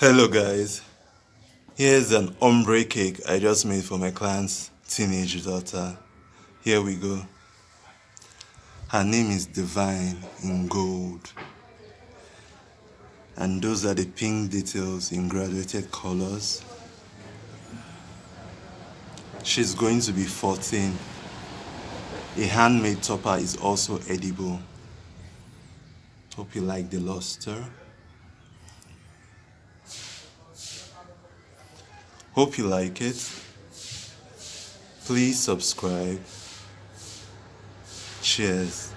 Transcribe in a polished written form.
Hello guys, here's an ombre cake I just made for my client's teenage daughter. Here we go. Her name is Divine in gold, and those are the pink details in graduated colors. She's going to be 14. A handmade topper is also edible. Hope you like the luster. Hope you like it. Please subscribe. Cheers.